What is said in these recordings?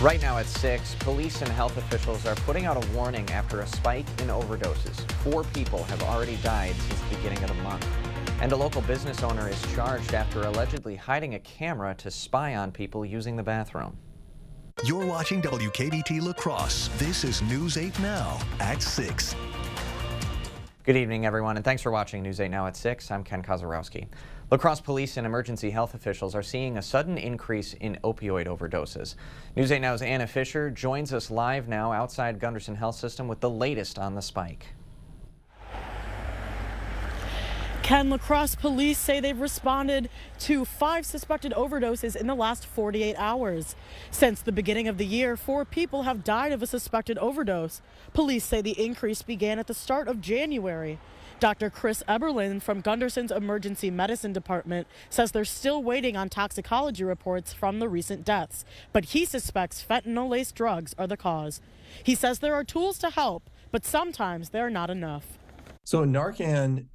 Right now at 6, police and health officials are putting out a warning after a spike in overdoses. 4 people have already died since the beginning of the month. And a local business owner is charged after allegedly hiding a camera to spy on people using the bathroom. You're watching WKBT La Crosse. This is News 8 Now at 6. Good evening, everyone, and thanks for watching News 8 Now at 6. I'm Ken Kozarowski. La Crosse police and emergency health officials are seeing a sudden increase in opioid overdoses. News 8 Now's Anna Fisher joins us live now outside Gunderson Health System with the latest on the spike. Ken, La Crosse police say they've responded to 5 suspected overdoses in the last 48 hours. Since the beginning of the year, 4 people have died of a suspected overdose. Police say the increase began at the start of January. Dr. Chris Eberlin from Gunderson's Emergency Medicine Department says they're still waiting on toxicology reports from the recent deaths, but he suspects fentanyl-laced drugs are the cause. He says there are tools to help, but sometimes they're not enough. So Narcan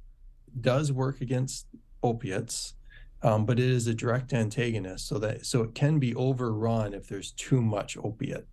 does work against opiates, but it is a direct antagonist, so it can be overrun if there's too much opiate.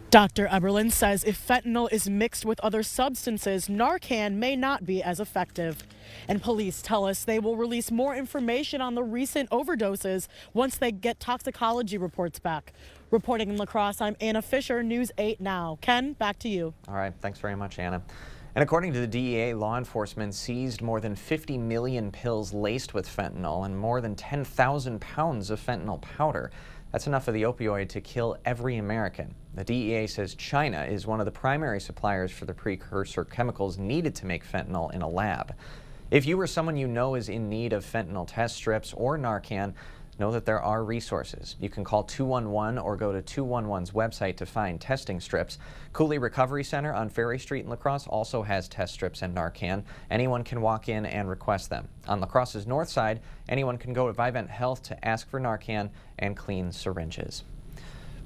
Dr. Eberlin says if fentanyl is mixed with other substances, Narcan may not be as effective. And police tell us they will release more information on the recent overdoses once they get toxicology reports back. Reporting in La Crosse, I'm Anna Fisher, News 8 Now. Ken, back to you. All right, thanks very much, Anna. And according to the DEA, law enforcement seized more than 50 million pills laced with fentanyl and more than 10,000 pounds of fentanyl powder. That's enough of the opioid to kill every American. The DEA says China is one of the primary suppliers for the precursor chemicals needed to make fentanyl in a lab. If you or someone you know is in need of fentanyl test strips or Narcan, know that there are resources. You can call 211 or go to 211's website to find testing strips. Cooley Recovery Center on Ferry Street in La Crosse also has test strips and Narcan. Anyone can walk in and request them. On La Crosse's north side, anyone can go to Vivint Health to ask for Narcan and clean syringes.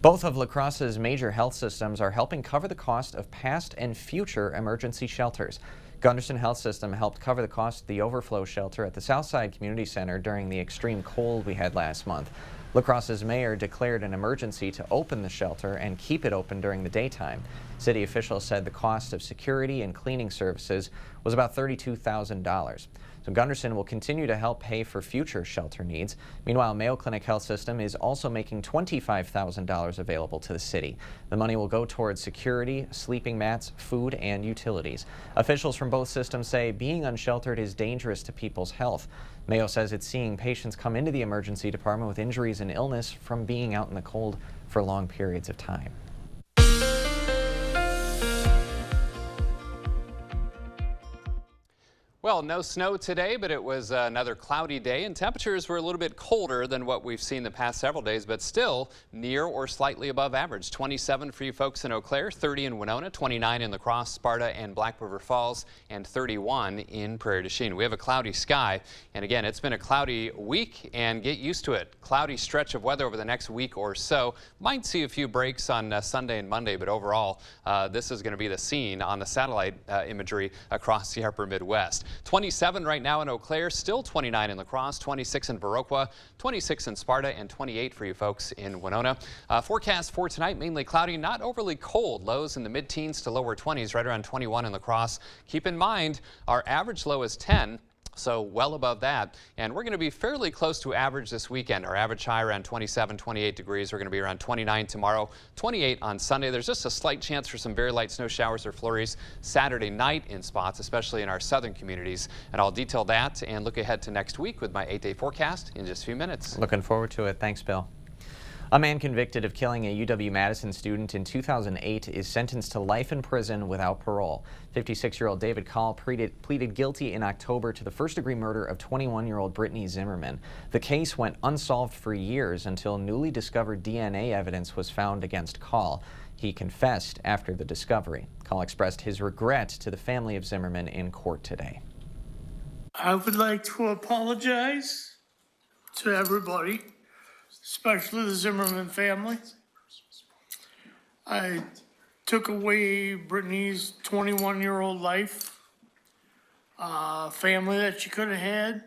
Both of La Crosse's major health systems are helping cover the cost of past and future emergency shelters. Gunderson Health System helped cover the cost of the overflow shelter at the Southside Community Center during the extreme cold we had last month. La Crosse's mayor declared an emergency to open the shelter and keep it open during the daytime. City officials said the cost of security and cleaning services was about $32,000. So Gunderson will continue to help pay for future shelter needs. Meanwhile, Mayo Clinic Health System is also making $25,000 available to the city. The money will go towards security, sleeping mats, food, and utilities. Officials from both systems say being unsheltered is dangerous to people's health. Mayo says it's seeing patients come into the emergency department with injuries and illness from being out in the cold for long periods of time. Well, no snow today, but it was another cloudy day, and temperatures were a little bit colder than what we've seen the past several days, but still near or slightly above average. 27 for you folks in Eau Claire, 30 in Winona, 29 in La Crosse, Sparta, and Black River Falls, and 31 in Prairie du Chien. We have a cloudy sky, and again, it's been a cloudy week, and get used to it. Cloudy stretch of weather over the next week or so. Might see a few breaks on Sunday and Monday, but overall, this is going to be the scene on the satellite imagery across the upper Midwest. 27 right now in Eau Claire, still 29 in La Crosse, 26 in Viroqua, 26 in Sparta, and 28 for you folks in Winona. Forecast for tonight, mainly cloudy, not overly cold. Lows in the mid-teens to lower 20s, right around 21 in La Crosse. Keep in mind, our average low is 10. So well above that, and we're going to be fairly close to average this weekend. Our average high around 27, 28 degrees. We're going to be around 29 tomorrow, 28 on Sunday. There's just a slight chance for some very light snow showers or flurries Saturday night in spots, especially in our southern communities. And I'll detail that and look ahead to next week with my 8-day forecast in just a few minutes. Looking forward to it. Thanks, Bill. A man convicted of killing a UW-Madison student in 2008 is sentenced to life in prison without parole. 56-year-old David Call pleaded guilty in October to the first-degree murder of 21-year-old Brittany Zimmerman. The case went unsolved for years until newly discovered DNA evidence was found against Call. He confessed after the discovery. Call expressed his regret to the family of Zimmerman in court today. I would like to apologize to everybody, especially the Zimmerman family. I took away Brittany's 21-year-old life, family that she could have had.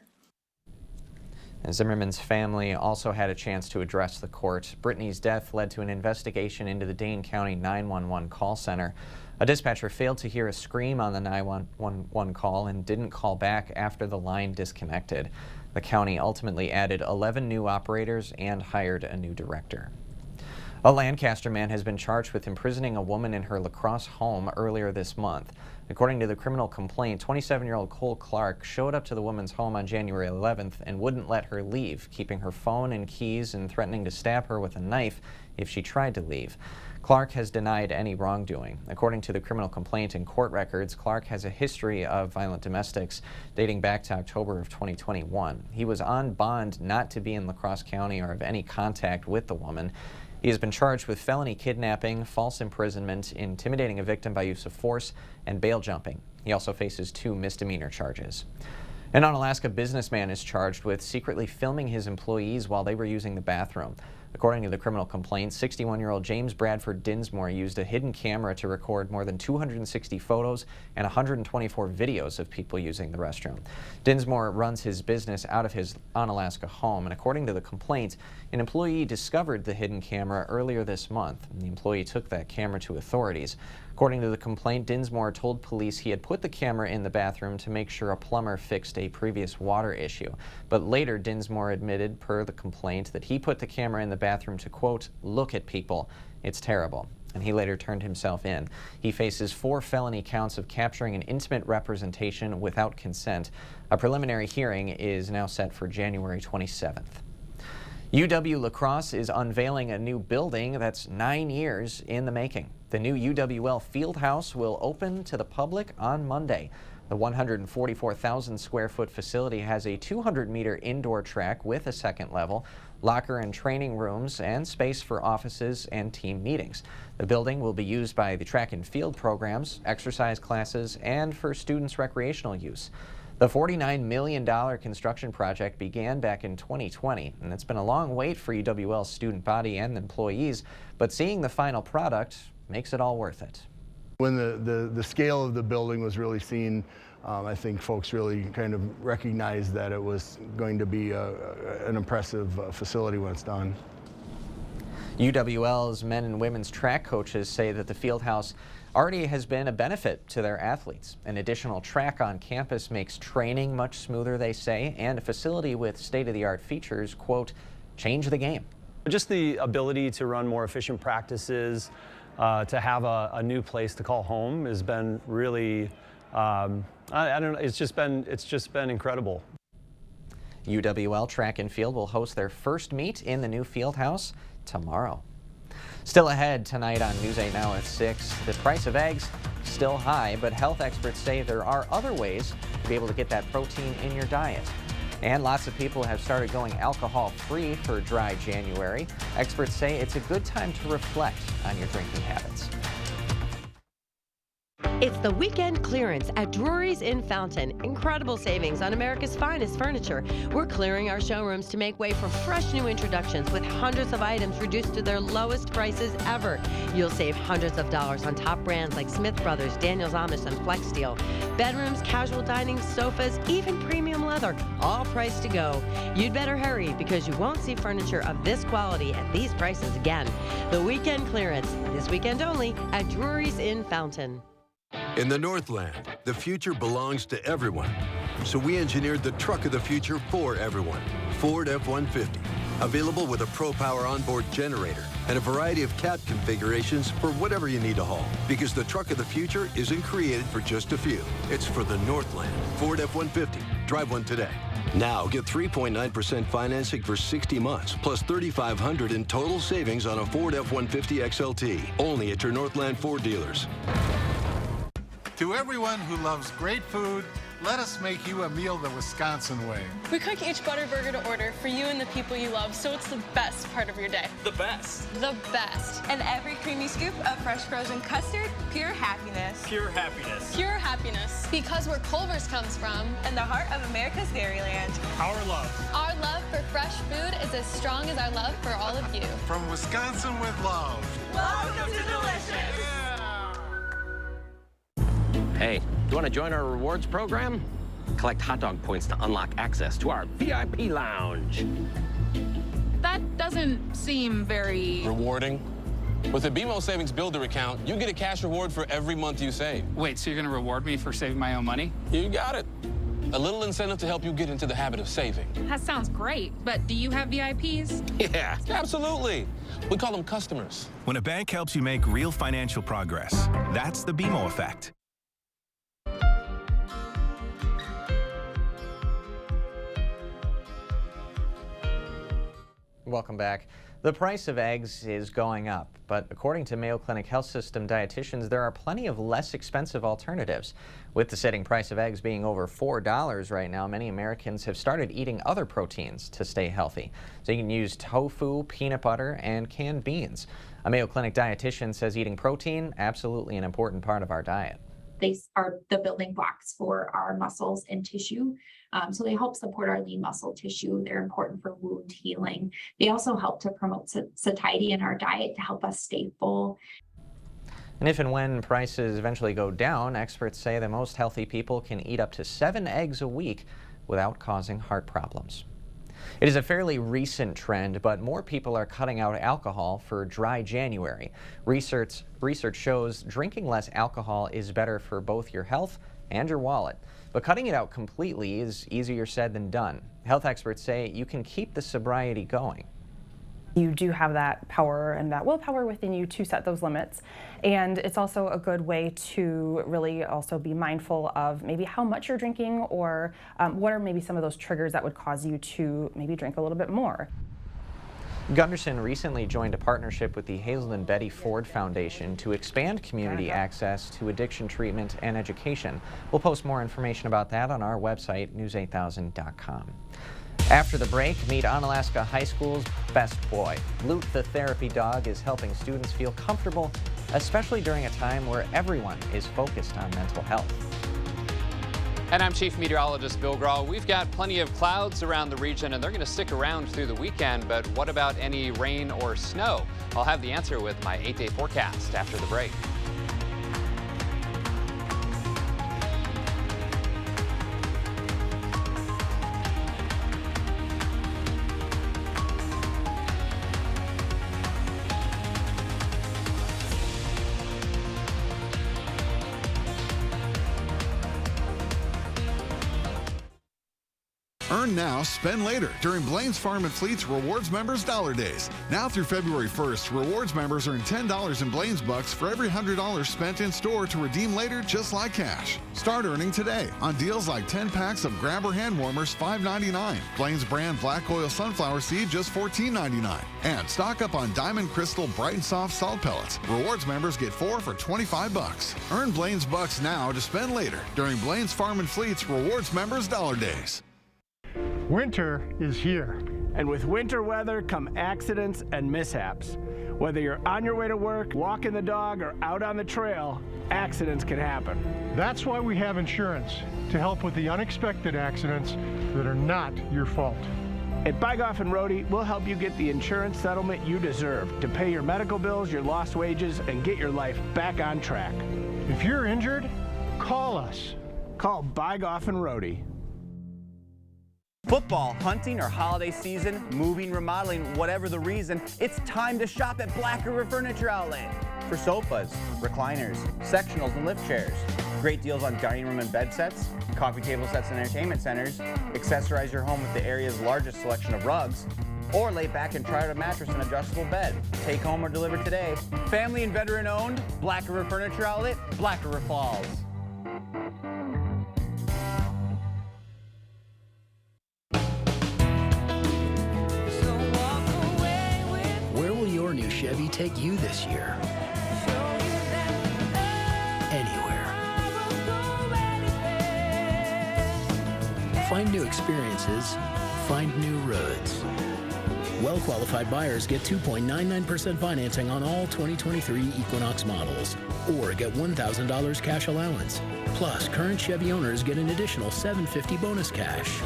And Zimmerman's family also had a chance to address the court. Brittany's death led to an investigation into the Dane County 911 call center. A dispatcher failed to hear a scream on the 911 call and didn't call back after the line disconnected. The county ultimately added 11 new operators and hired a new director. A Lancaster man has been charged with imprisoning a woman in her La Crosse home earlier this month. According to the criminal complaint, 27-year-old Cole Clark showed up to the woman's home on January 11th and wouldn't let her leave, keeping her phone and keys and threatening to stab her with a knife if she tried to leave. Clark has denied any wrongdoing. According to the criminal complaint and court records, Clark has a history of violent domestics dating back to October of 2021. He was on bond not to be in La Crosse County or have any contact with the woman. He has been charged with felony kidnapping, false imprisonment, intimidating a victim by use of force, and bail jumping. He also faces 2 misdemeanor charges. An Unalaska businessman is charged with secretly filming his employees while they were using the bathroom. According to the criminal complaint, 61-year-old James Bradford Dinsmore used a hidden camera to record more than 260 photos and 124 videos of people using the restroom. Dinsmore runs his business out of his Unalaska home, and according to the complaint, an employee discovered the hidden camera earlier this month, and the employee took that camera to authorities. According to the complaint, Dinsmore told police he had put the camera in the bathroom to make sure a plumber fixed a previous water issue. But later, Dinsmore admitted, per the complaint, that he put the camera in the bathroom to, quote, look at people. It's terrible. And he later turned himself in. He faces 4 felony counts of capturing an intimate representation without consent. A preliminary hearing is now set for January 27th. UW La Crosse is unveiling a new building that's 9 years in the making. The new UWL Fieldhouse will open to the public on Monday. The 144,000 square foot facility has a 200-meter indoor track with a second level, locker and training rooms, and space for offices and team meetings. The building will be used by the track and field programs, exercise classes, and for students' recreational use. The $49 million construction project began back in 2020, and it's been a long wait for UWL's student body and employees, but seeing the final product makes it all worth it. When the scale of the building was really seen, I think folks really kind of recognized that it was going to be an impressive facility when it's done. UWL's men and women's track coaches say that the Fieldhouse already has been a benefit to their athletes. An additional track on campus makes training much smoother, they say, and a facility with state-of-the-art features, quote, change the game. Just the ability to run more efficient practices, to have a new place to call home has been really, I don't know, it's just been incredible. UWL Track and Field will host their first meet in the new Fieldhouse tomorrow. Still ahead tonight on News 8 Now at 6. The price of eggs still high, but health experts say there are other ways to be able to get that protein in your diet. And lots of people have started going alcohol-free for dry January. Experts say it's a good time to reflect on your drinking habits. It's the weekend clearance at Drury's in Fountain. Incredible savings on America's finest furniture. We're clearing our showrooms to make way for fresh new introductions with hundreds of items reduced to their lowest prices ever. You'll save hundreds of dollars on top brands like Smith Brothers, Daniels Amish, and FlexSteel. Bedrooms, casual dining, sofas, even premium leather, all priced to go. You'd better hurry because you won't see furniture of this quality at these prices again. The weekend clearance, this weekend only, at Drury's in Fountain. In the Northland, the future belongs to everyone. So we engineered the truck of the future for everyone. Ford F-150. Available with a ProPower onboard generator and a variety of cab configurations for whatever you need to haul. Because the truck of the future isn't created for just a few. It's for the Northland. Ford F-150. Drive one today. Now get 3.9% financing for 60 months, plus $3,500 in total savings on a Ford F-150 XLT. Only at your Northland Ford dealers. To everyone who loves great food, let us make you a meal the Wisconsin way. We cook each butter burger to order for you and the people you love, so it's the best part of your day. The best. The best. And every creamy scoop of fresh frozen custard, pure happiness. Pure happiness. Pure happiness. Because where Culver's comes from. And the heart of America's Dairyland. Our love. Our love for fresh food is as strong as our love for all of you. From Wisconsin with love. Welcome to Delicious. Hey, do you want to join our rewards program? Collect hot dog points to unlock access to our VIP lounge. That doesn't seem very rewarding. With the BMO Savings Builder account, you get a cash reward for every month you save. Wait, so you're going to reward me for saving my own money? You got it. A little incentive to help you get into the habit of saving. That sounds great, but do you have VIPs? Yeah, absolutely. We call them customers. When a bank helps you make real financial progress, that's the BMO effect. Welcome back. The price of eggs is going up, but according to Mayo Clinic Health System dietitians, there are plenty of less expensive alternatives. With the sitting price of eggs being over $4 right now, many Americans have started eating other proteins to stay healthy. So you can use tofu, peanut butter, and canned beans. A Mayo Clinic dietitian says eating protein, absolutely an important part of our diet. They are the building blocks for our muscles and tissue. So they help support our lean muscle tissue. They're important for wound healing. They also help to promote satiety in our diet to help us stay full. And if and when prices eventually go down, experts say that most healthy people can eat up to 7 eggs a week without causing heart problems. It is a fairly recent trend, but more people are cutting out alcohol for dry January. Research shows drinking less alcohol is better for both your health and your wallet. But cutting it out completely is easier said than done. Health experts say you can keep the sobriety going. You do have that power and that willpower within you to set those limits. And it's also a good way to really also be mindful of maybe how much you're drinking or what are maybe some of those triggers that would cause you to maybe drink a little bit more. Gunderson recently joined a partnership with the Hazel and Betty Ford Foundation to expand community access to addiction treatment and education. We'll post more information about that on our website, news8000.com. After the break, meet Onalaska High School's best boy. Luke the therapy dog is helping students feel comfortable, especially during a time where everyone is focused on mental health. And I'm Chief Meteorologist Bill Grahl. We've got plenty of clouds around the region, and they're going to stick around through the weekend. But what about any rain or snow? I'll have the answer with my 8-day forecast after the break. Earn now, spend later during Blaine's Farm and Fleet's Rewards Members Dollar Days. Now through February 1st, Rewards members earn $10 in Blaine's Bucks for every $100 spent in store to redeem later just like cash. Start earning today on deals like 10 packs of Grabber hand warmers, $5.99. Blaine's brand black oil sunflower seed, just $14.99. And stock up on Diamond Crystal Bright and Soft salt pellets. Rewards members get 4 for $25. Earn Blaine's Bucks now to spend later during Blaine's Farm and Fleet's Rewards Members Dollar Days. Winter is here. And with winter weather come accidents and mishaps. Whether you're on your way to work, walking the dog, or out on the trail, accidents can happen. That's why we have insurance, to help with the unexpected accidents that are not your fault. At Bygoff & Rohde, we'll help you get the insurance settlement you deserve to pay your medical bills, your lost wages, and get your life back on track. If you're injured, call us. Call Bygoff & Rohde. Football, hunting, or holiday season, moving, remodeling, whatever the reason, it's time to shop at Black River Furniture Outlet. For sofas, recliners, sectionals, and lift chairs. Great deals on dining room and bed sets, coffee table sets and entertainment centers. Accessorize your home with the area's largest selection of rugs. Or lay back and try out a mattress and adjustable bed. Take home or deliver today. Family and veteran owned, Black River Furniture Outlet, Black River Falls. New Chevy take you this year? Anywhere. Find new experiences, find new roads. Well-qualified buyers get 2.99% financing on all 2023 Equinox models, or get $1,000 cash allowance. Plus, current Chevy owners get an additional $750 bonus cash.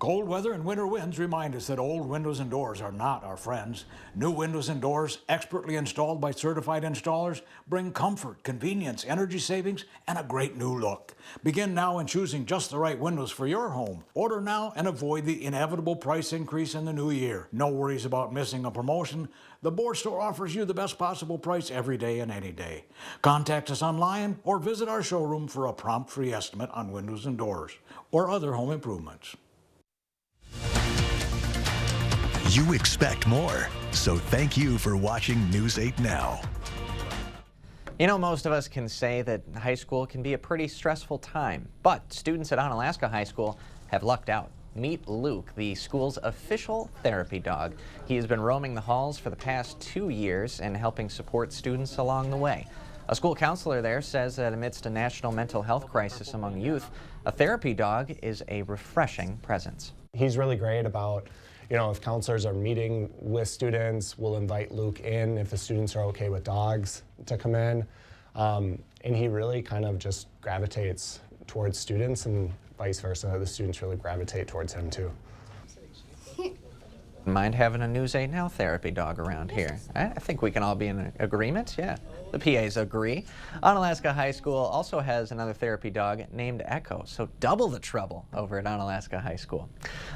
Cold weather and winter winds remind us that old windows and doors are not our friends. New windows and doors, expertly installed by certified installers, bring comfort, convenience, energy savings, and a great new look. Begin now in choosing just the right windows for your home. Order now and avoid the inevitable price increase in the new year. No worries about missing a promotion. The Board Store offers you the best possible price every day and any day. Contact us online or visit our showroom for a prompt free estimate on windows and doors or other home improvements. You expect more, so thank you for watching News 8 Now. You know, most of us can say that high school can be a pretty stressful time, but students at Onalaska High School have lucked out. Meet Luke, the school's official therapy dog. He has been roaming the halls for the past 2 years and helping support students along the way. A school counselor there says that amidst a national mental health crisis among youth, a therapy dog is a refreshing presence. He's really great about, if counselors are meeting with students, we'll invite Luke in if the students are okay with dogs to come in. And he really kind of just gravitates towards students and vice versa. The students really gravitate towards him too. Mind having a News 8 Now therapy dog around here? I think we can all be in agreement, yeah. The PAs agree. Onalaska High School also has another therapy dog named Echo, so double the trouble over at Onalaska High School.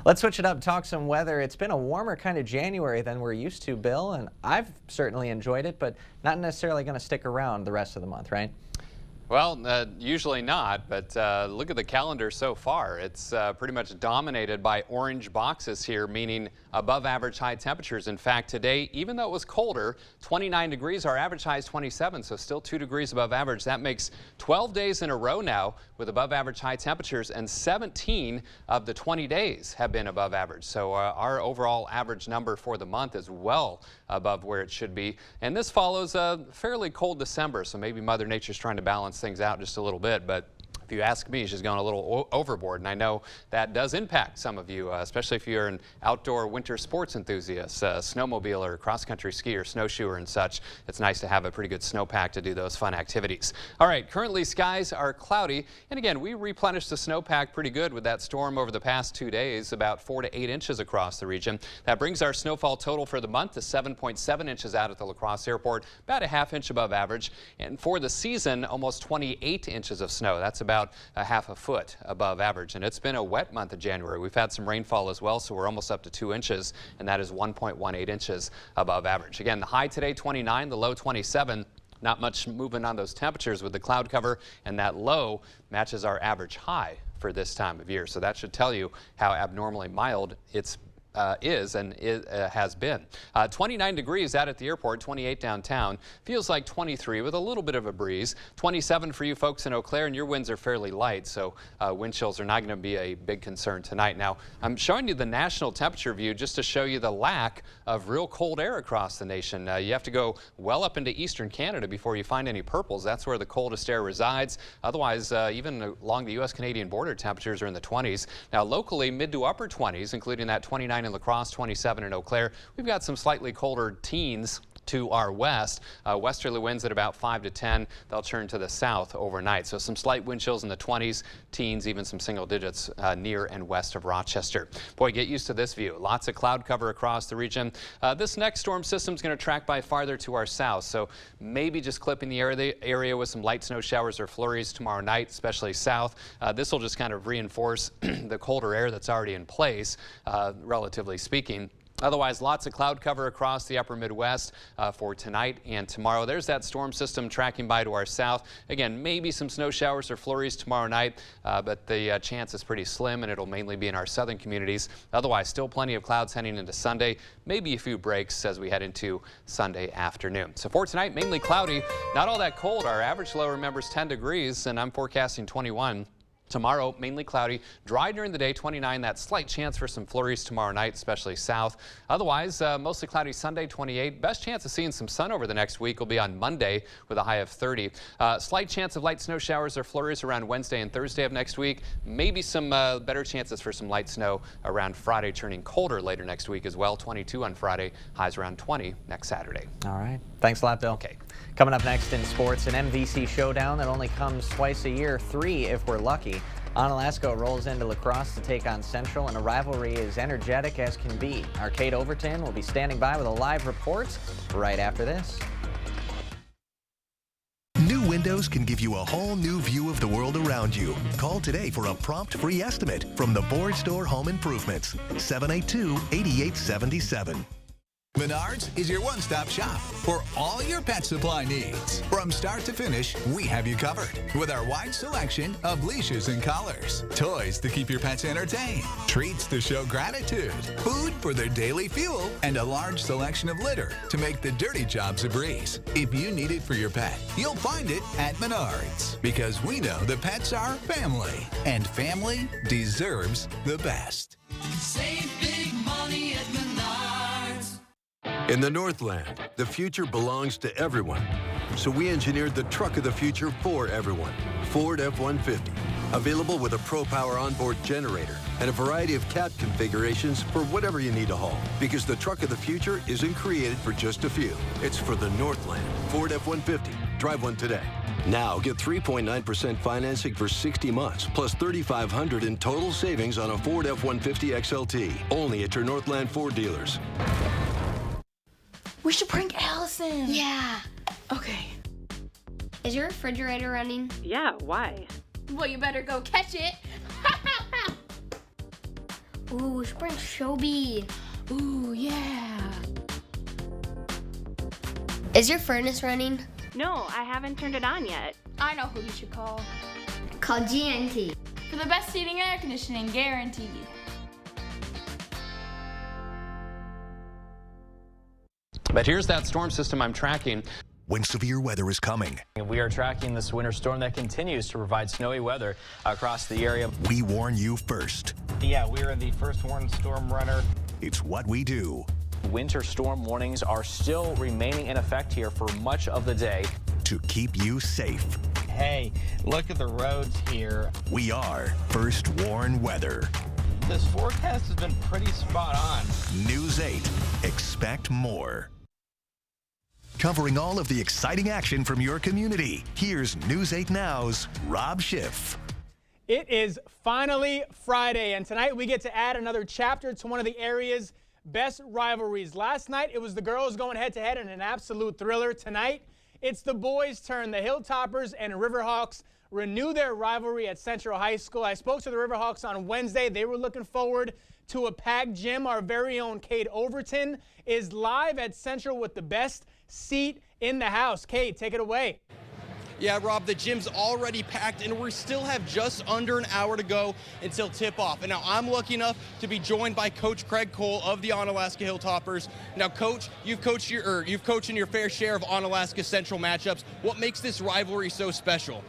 Let's switch it up, talk some weather. It's been a warmer kind of January than we're used to, Bill, and I've certainly enjoyed it, but not necessarily going to stick around the rest of the month, right? Well, usually not, but look at the calendar so far. It's pretty much dominated by orange boxes here, meaning above average high temperatures. In fact, today, even though it was colder, 29 degrees, our average high is 27, so still 2 degrees above average. That makes 12 days in a row now with above average high temperatures, and 17 of the 20 days have been above average. So our overall average number for the month is well above where it should be. And this follows a fairly cold December, so maybe Mother Nature's trying to balance things out just a little bit, but if you ask me, she's going a little overboard, and I know that does impact some of you, especially if you're an outdoor winter sports enthusiast, snowmobiler, cross-country skier, snowshoer, and such. It's nice to have a pretty good snowpack to do those fun activities. All right, currently skies are cloudy, and again, we replenished the snowpack pretty good with that storm over the past 2 days, about 4 to 8 inches across the region. That brings our snowfall total for the month to 7.7 inches out at the La Crosse Airport, about a ½ inch above average, and for the season, almost 28 inches of snow. That's about a ½ foot above average, and it's been a wet month of January. We've had some rainfall as well, so we're almost up to 2 inches, and that is 1.18 inches above average. Again, the high today 29, the low 27. Not much movement on those temperatures with the cloud cover, and that low matches our average high for this time of year. So that should tell you how abnormally mild it's is and has been. 29 degrees out at the airport, 28 downtown. Feels like 23 with a little bit of a breeze. 27 for you folks in Eau Claire, and your winds are fairly light, so wind chills are not going to be a big concern tonight. Now, I'm showing you the national temperature view just to show you the lack of real cold air across the nation. You have to go well up into eastern Canada before you find any purples. That's where the coldest air resides. Otherwise, even along the U.S.-Canadian border, temperatures are in the 20s. Now, locally, mid to upper 20s, including that 29 in La Crosse, 27 in Eau Claire. We've got some slightly colder teens to our west. Westerly winds at about 5 to 10. They'll turn to the south overnight. So some slight wind chills in the 20s, teens, even some single digits near and west of Rochester. Boy, get used to this view. Lots of cloud cover across the region. This next storm system is going to track by farther to our south. So maybe just clipping the area with some light snow showers or flurries tomorrow night, especially south. This will just kind of reinforce the colder air that's already in place, relatively speaking. Otherwise, lots of cloud cover across the upper Midwest for tonight and tomorrow. There's that storm system tracking by to our south. Again, maybe some snow showers or flurries tomorrow night, but the chance is pretty slim, and it'll mainly be in our southern communities. Otherwise, still plenty of clouds heading into Sunday, maybe a few breaks as we head into Sunday afternoon. So for tonight, mainly cloudy, not all that cold. Our average low, remember, is 10 degrees, and I'm forecasting 21. Tomorrow, mainly cloudy, dry during the day, 29. That slight chance for some flurries tomorrow night, especially south. Otherwise, mostly cloudy Sunday, 28. Best chance of seeing some sun over the next week will be on Monday with a high of 30. Slight chance of light snow showers or flurries around Wednesday and Thursday of next week. Maybe some better chances for some light snow around Friday, turning colder later next week as well. 22 on Friday, highs around 20 next Saturday. All right. Thanks a lot, Bill. Okay. Coming up next in sports, an MVC showdown that only comes twice a year, 3 if we're lucky. Onalaska rolls into La Crosse to take on Central, and a rivalry as energetic as can be. Our Kate Overton will be standing by with a live report right after this. New windows can give you a whole new view of the world around you. Call today for a prompt free estimate from the Board Store Home Improvements, 782-8877. Menards is your one-stop shop for all your pet supply needs. From start to finish, we have you covered with our wide selection of leashes and collars, toys to keep your pets entertained, treats to show gratitude, food for their daily fuel, and a large selection of litter to make the dirty jobs a breeze. If you need it for your pet, you'll find it at Menards, because we know the pets are family, and family deserves the best. Save big money at Menards. In the Northland, the future belongs to everyone. So we engineered the truck of the future for everyone, Ford F-150. Available with a ProPower onboard generator and a variety of cab configurations for whatever you need to haul. Because the truck of the future isn't created for just a few. It's for the Northland. Ford F-150. Drive one today. Now get 3.9% financing for 60 months, plus $3,500 in total savings on a Ford F-150 XLT. Only at your Northland Ford dealers. We should prank Allison. Yeah. Okay. Is your refrigerator running? Yeah, why? Well, you better go catch it. Ooh, we should prank Shelby. Ooh, yeah. Is your furnace running? No, I haven't turned it on yet. I know who you should call. Call GNT. For the best heating and air conditioning guaranteed. But here's that storm system I'm tracking. When severe weather is coming, we are tracking this winter storm that continues to provide snowy weather across the area. we warn you first. Yeah, we're in the first warned storm runner. It's what we do. Winter storm warnings are still remaining in effect here for much of the day. To keep you safe. Hey, look at the roads here. We are First Warn Weather. This forecast has been pretty spot on. News 8. Expect more. Covering all of the exciting action from your community, here's News 8 Now's Rob Schiff. It is finally Friday, and tonight we get to add another chapter to one of the area's best rivalries. Last night, it was the girls going head-to-head in an absolute thriller. Tonight, it's the boys' turn. The Hilltoppers and Riverhawks renew their rivalry at Central High School. I spoke to the Riverhawks on Wednesday. They were looking forward to a packed gym. Our very own Kate Overton is live at Central with the best seat in the house. Kate, take it away. Yeah, Rob, the gym's already packed, and we still have just under an hour to go until tip-off. And now I'm lucky enough to be joined by Coach Craig Cole of the Onalaska Hilltoppers. Now, Coach, you've coached in your fair share of Onalaska Central matchups. What makes this rivalry so special?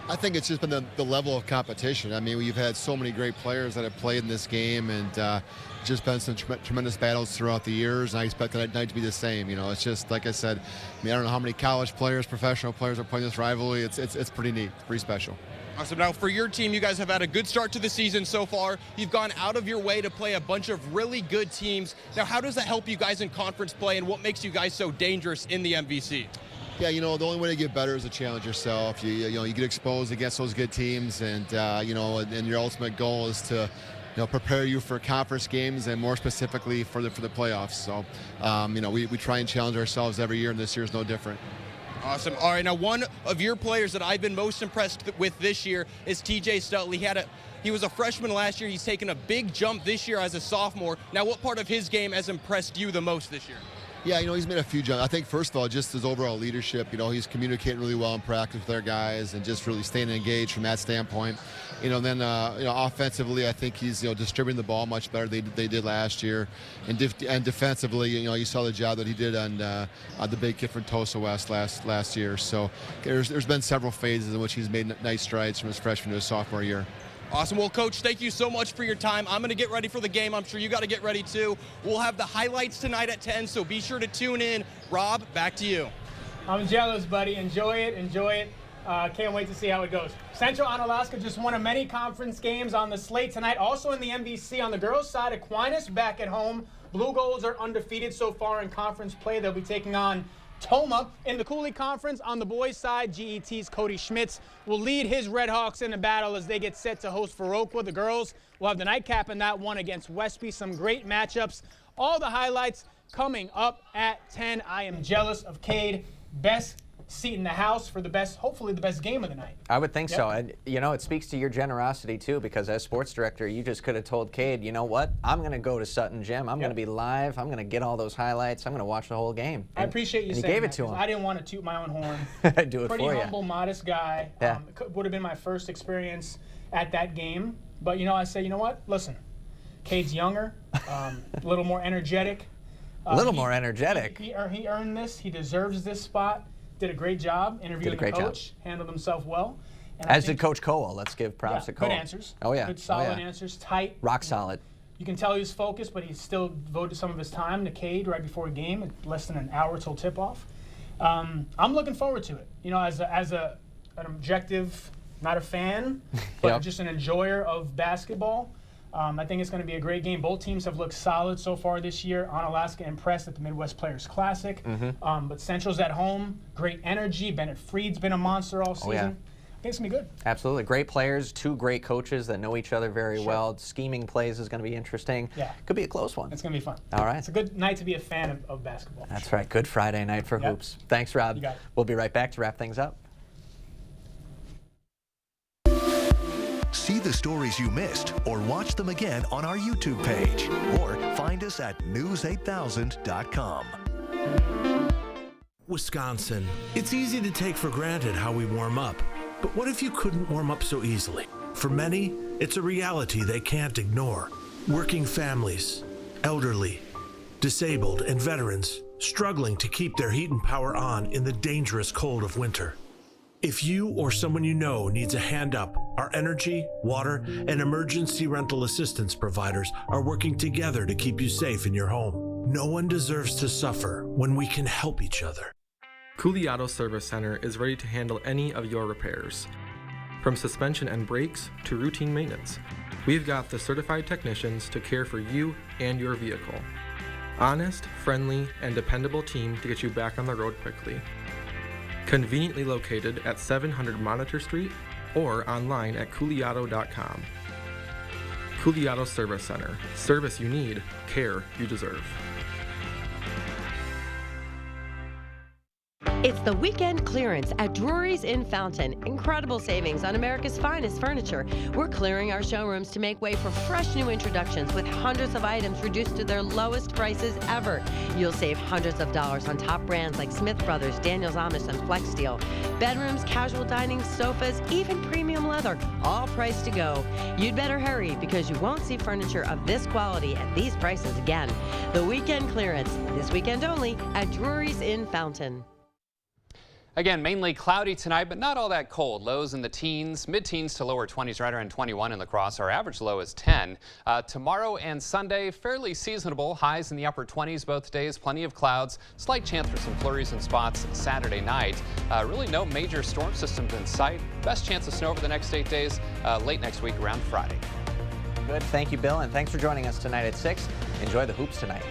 I think it's just been the level of competition. I mean, we've had so many great players that have played in this game, and just been some tremendous battles throughout the years, and I expect that night to be the same. You know, it's just, like I said, I mean, I don't know how many college players, professional players are playing this rivalry. It's pretty neat, pretty special. Awesome. Now, for your team, you guys have had a good start to the season so far. You've gone out of your way to play a bunch of really good teams. Now, how does that help you guys in conference play, and what makes you guys so dangerous in the MVC? Yeah, you know, the only way to get better is to challenge yourself. You get exposed against those good teams, and and your ultimate goal is to, prepare you for conference games and more specifically for the playoffs. So, we try and challenge ourselves every year, and this year is no different. Awesome. All right, now one of your players that I've been most impressed with this year is TJ Stutley. He was a freshman last year. He's taken a big jump this year as a sophomore. Now, what part of his game has impressed you the most this year? Yeah, he's made a few jumps. I think, first of all, just his overall leadership. He's communicating really well in practice with our guys and just really staying engaged from that standpoint. Then offensively, I think he's distributing the ball much better than they did last year, and defensively, you saw the job that he did on the big kid from Tosa West last year. So there's been several phases in which he's made nice strides from his freshman to his sophomore year. Awesome. Well, Coach, thank you so much for your time. I'm going to get ready for the game. I'm sure you got to get ready, too. We'll have the highlights tonight at 10, so be sure to tune in. Rob, back to you. I'm jealous, buddy. Enjoy it. Can't wait to see how it goes. Central Onalaska just won a many conference games on the slate tonight. Also in the MVC on the girls' side, Aquinas back at home. Blue Goals are undefeated so far in conference play. They'll be taking on Toma. In the Cooley Conference, on the boys' side, GET's Cody Schmitz will lead his Redhawks in a battle as they get set to host Viroqua. The girls will have the nightcap in that one against Westby. Some great matchups. All the highlights coming up at 10. I am jealous of Cade. Best seat in the house for the best, hopefully the best game of the night. I would think so. And, you know, it speaks to your generosity, too, because as sports director, you just could have told Cade, you know what? I'm going to go to Sutton Gym. I'm going to be live. I'm going to get all those highlights. I'm going to watch the whole game. I appreciate you saying gave it that, to him. I didn't want to toot my own horn. Do it Pretty for you. humble, modest guy. Yeah. Would have been my first experience at that game. But, you know, I say, you know what? Listen, Cade's younger, a little more energetic. A little more energetic. He earned this. He deserves this spot. Did a great job interviewing the coach. Handled himself well. And As did Coach Cowell. Let's give props to Cowell. Good answers. Oh, yeah. Good, solid answers. Tight. Rock solid. You can tell he was focused, but he still devoted some of his time to Cade right before a game, less than an hour till tip-off. I'm looking forward to it. You know, as an objective, not a fan, but just an enjoyer of basketball. I think it's going to be a great game. Both teams have looked solid so far this year. Onalaska impressed at the Midwest Players Classic. But Central's at home, great energy. Bennett Freed's been a monster all season. I think it's going to be good. Absolutely. Great players, two great coaches that know each other very well. Scheming plays is going to be interesting. Yeah. Could be a close one. It's going to be fun. All right. It's a good night to be a fan of basketball. That's right. Good Friday night for hoops. Thanks, Rob. You got it. We'll be right back to wrap things up. See the stories you missed or watch them again on our YouTube page or find us at news8000.com. Wisconsin. It's easy to take for granted how we warm up, but what if you couldn't warm up so easily? For many, it's a reality they can't ignore. Working families, elderly, disabled, and veterans struggling to keep their heat and power on in the dangerous cold of winter. If you or someone you know needs a hand up, our energy, water, and emergency rental assistance providers are working together to keep you safe in your home. No one deserves to suffer when we can help each other. Cooley Auto Service Center is ready to handle any of your repairs. From suspension and brakes to routine maintenance, we've got the certified technicians to care for you and your vehicle. Honest, friendly, and dependable team to get you back on the road quickly. Conveniently located at 700 Monitor Street or online at cooleyauto.com. Cooley Auto Service Center. Service you need, care you deserve. It's the weekend clearance at Drury's in Fountain. Incredible savings on America's finest furniture. We're clearing our showrooms to make way for fresh new introductions with hundreds of items reduced to their lowest prices ever. You'll save hundreds of dollars on top brands like Smith Brothers, Daniels Amish, and Flex Steel. Bedrooms, casual dining, sofas, even premium leather, all priced to go. You'd better hurry because you won't see furniture of this quality at these prices again. The weekend clearance, this weekend only, at Drury's in Fountain. Again, mainly cloudy tonight, but not all that cold. Lows in the teens, mid-teens to lower 20s, right around 21 in La Crosse. Our average low is 10. Tomorrow and Sunday, fairly seasonable. Highs in the upper 20s both days. Plenty of clouds. Slight chance for some flurries and spots Saturday night. Really no major storm systems in sight. Best chance of snow over the next 8 days, late next week around Friday. Good. Thank you, Bill, and thanks for joining us tonight at 6. Enjoy the hoops tonight.